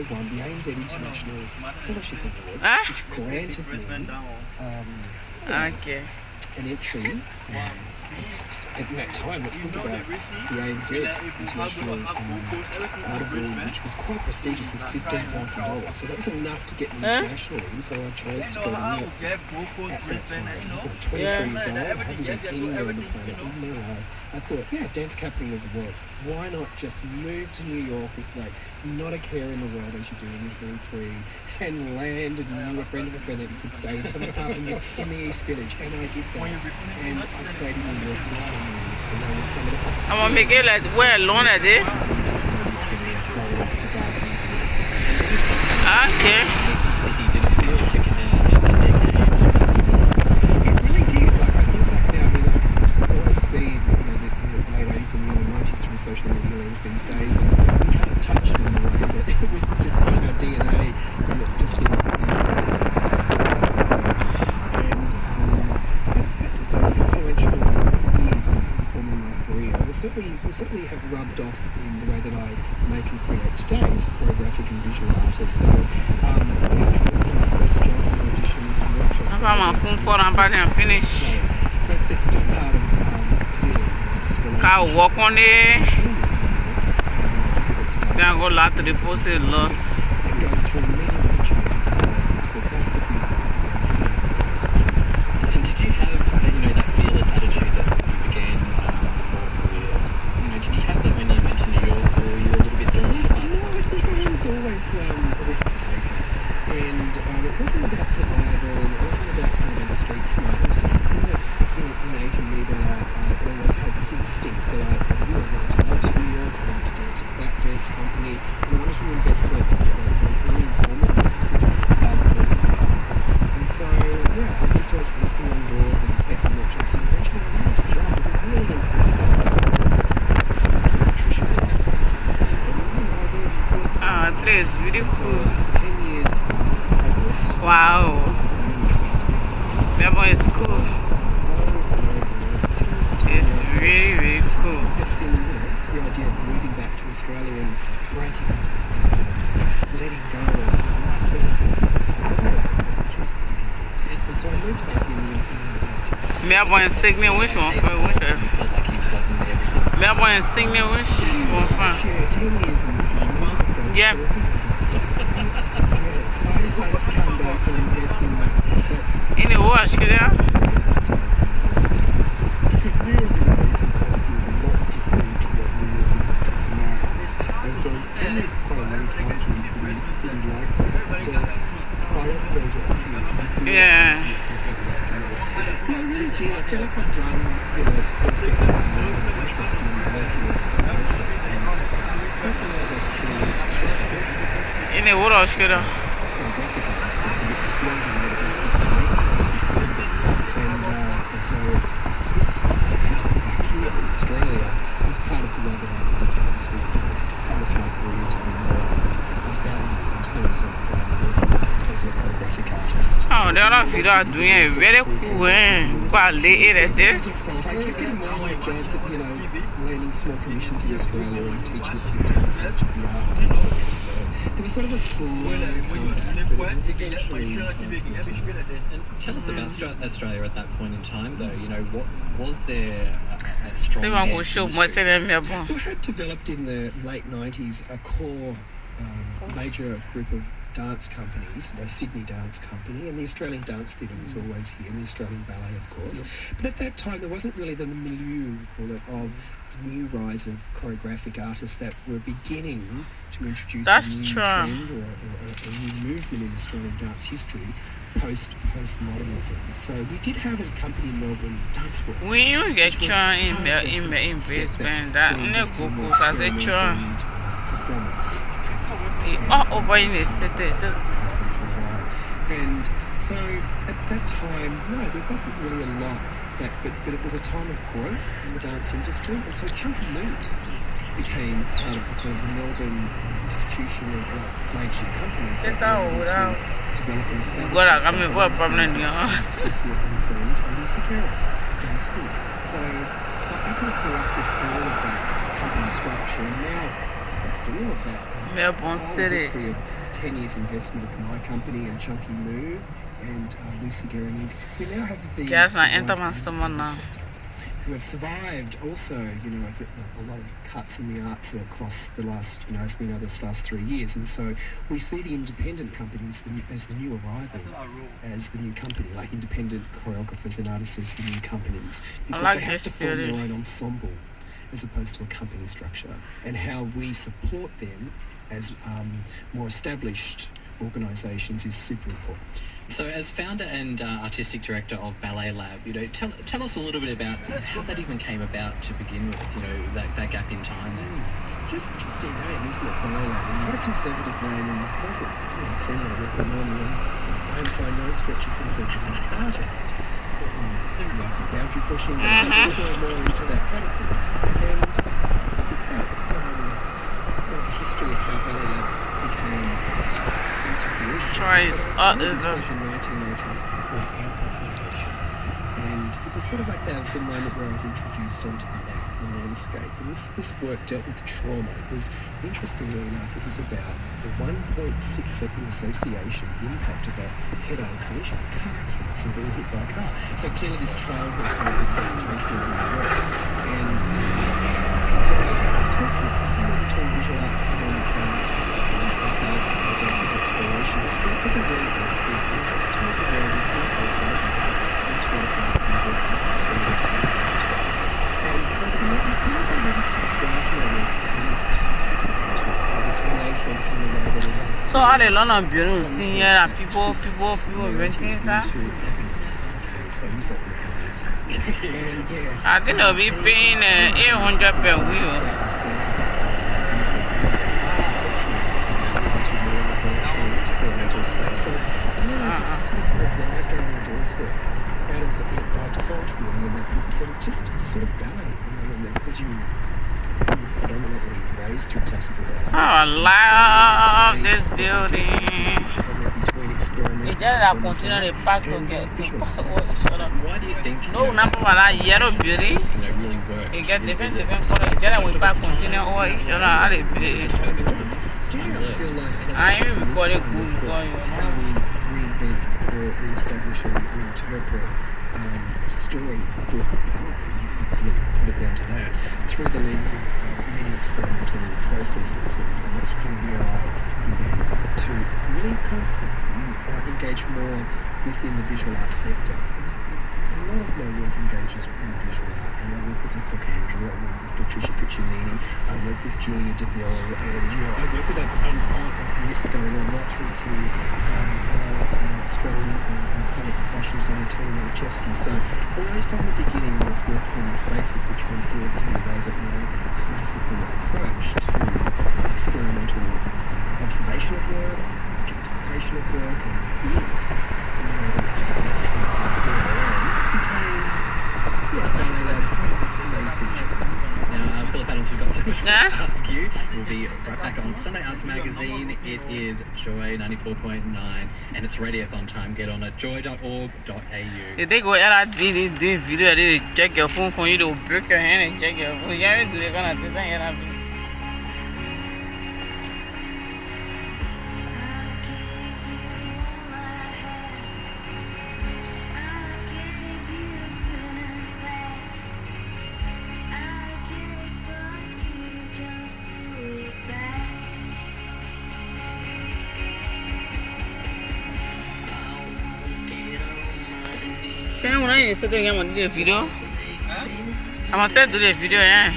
won the ANZ International Fellowship Award, which granted me Okay. an entry. At that time, let's think about the ANZ International Art Award, which was quite prestigious, was $15,000. So that was enough to get me internationally. So I chose to go to New York at that time. 23 years old, I hadn't been anywhere on the planet in my life. I thought, yeah, dance capital of the world. Why not just move to New York with like not a care in the world as you do when you're 23, and land and knew a friend of a friend that you could stay in some apartment in the East Village, and I did that. And I stayed in New York for 10 years, and that was some of the I'm gonna make it like we're alone at it. Okay. Social media lens these days, and you can't touch it in a way that it was just part of our DNA, and it just didn't those influential years in forming my career will certainly have rubbed off in the way that I make and create today as a choreographic and visual artist. So some of my first jobs and auditions and workshops. I'm on my phone for I'm about to finish. But this is still part of I'll walk on it. Then I go lot to the post it lost. It goes through many changes and phases, but that's the beauty. And did you have, that fearless attitude that you began your career? Did you have that when you went to New York, or were you a little bit daunted by that? No, I think I was always a risk taker. And it wasn't about survival, it wasn't about kind of street smart, it was just innate in me that I always had this instinct that I really wanted to go to New York, I wanted to dance with that dance company, and I wanted to invest in those really informative and so, yeah, I was just always knocking on doors and taking more jobs, and eventually I got a job with a really important dance company. Ah, the place is beautiful. 10 years wow. Melbourne is cool. It's really, really cool. Just in the idea of moving back to Australia and breaking up, letting go of my first and so I moved back in Melbourne Sydney, which one for which one? Melbourne Sydney, which one for? Yeah, 10 years in the city. Yeah. So I decided to come back and invest in that. In the wash, could you? Because really the 1930s was a lot different to what we is now. And so 10 years is quite a long time to be sitting like that. So by that stage I think yeah. I really did. I feel like I've done, this sort of interest in working as a dancer. In the wash, could you? Choreographic artist is an exploding way to and so here in Australia is part of the way that I obviously focus my career to be more in terms of working as a choreographic artist. Oh, the other people are doing it very cool. Quite late at this. I keep getting more jobs of, landing small commissions in Australia and teaching people the arts and so on. There was sort of a slow comeback, but it was eventually And tell us about Australia at that point in time, though. What was there a strong dance industry? We had developed in the late 90s a core major group of dance companies, the Sydney Dance Company, and the Australian Dance Theatre was always here, and the Australian Ballet, of course. But at that time, there wasn't really the milieu, call it, of the new rise of choreographic artists that were beginning to introduce a new trend or a new movement in Australian dance history postmodernism. So we did have a company in Melbourne, Dance Works. When you get trying in Brisbane, that no go as a try. All over in the city. And so at that time, no, there wasn't really a lot that, but it was a time of growth in the dance industry, and so Chunky Moon became part of the Melbourne institution of flagship companies that were able to develop and establish associate and friend and Sakara Dance School. So I kind of collected all of that company structure, and now amongst all of that, Melbourne City. history of 10 years investment of my company and Chunky Move and Lucy Gehring, we now have the Guys, I enter my stomach now. who have survived also, a lot of cuts in the arts across the last, as we know, this last 3 years. And so we see the independent companies as the new arrival, as the new company, like independent choreographers and artists as the new companies. Because like they have this to form their theory. own ensemble as opposed to a company structure. And how we support them as more established organisations is super important. So, as founder and artistic director of Ballet Lab, tell us a little bit about how that even came about to begin with. That gap in time there. So it's an interesting name, isn't it? Ballet Lab. It's quite a conservative name, and those that seen what I work on normally, I'm by no stretch a conservative artist. Boundary pushing, but I'm a little more into that kind of thing. And the history of how Ballet Lab became into fruition. Choice. In 1980 with our presentation. And it was sort of like that the moment where I was introduced onto the landscape. And this work dealt with trauma. It was, interestingly enough, it was about the 1.6-second association, the impact of a head-on collision, car accidents, and being hit by a car. So clearly this childhood kind of resuscitation in the work. And so it's somewhere between visual art performance and dance choreographic exploration. It's a really good thing. It's to the world, it's still to yourself, and to all across the universities and schools. And so the things I wanted to describe here is this classicism to it, this renaissance in the way that it has. So are they lot of buildings seen here that people renting inside? I think they'll be paying 800 per wheel. So it's just sort of ballet, because you predominantly raised through classical ballet. Oh, I love this building. It's just that continue to park to get to park. Why do you think? No, not for that yellow building. Really works. It gets different color. It's just that we park continue over each other. How they build. I ain't recording good going. How we reinvent or re-establish or reinterpret storybook put it down to that through the lens of many experimental processes, and that's kind of where I began to really kind of engage more within the visual art sector. A lot of my work engages in visual art, and I work with Book Andrew, I work with Patricia Picciolini, I work with Julia DeVille, and I work with a list going on right through to Australian iconic fashion designer Tony Manichewski. So always from the beginning I was working in these spaces which were influenced in a way that my classical approach to experimental observation of work, objectification of work, and use in a way that was just became Ballet Lab's main feature. Now, Philip Adams, we've got so much more to ask you. We'll be right back on Sunday Arts Magazine. It is Joy 94.9, and it's radiothon time. Get on at joy.org.au. If they go out doing video, they check your phone for you to break your hand and check your phone. Yeah, do they gonna do that? Say when I said I'm gonna do the video. I'm gonna start doing the video, yeah.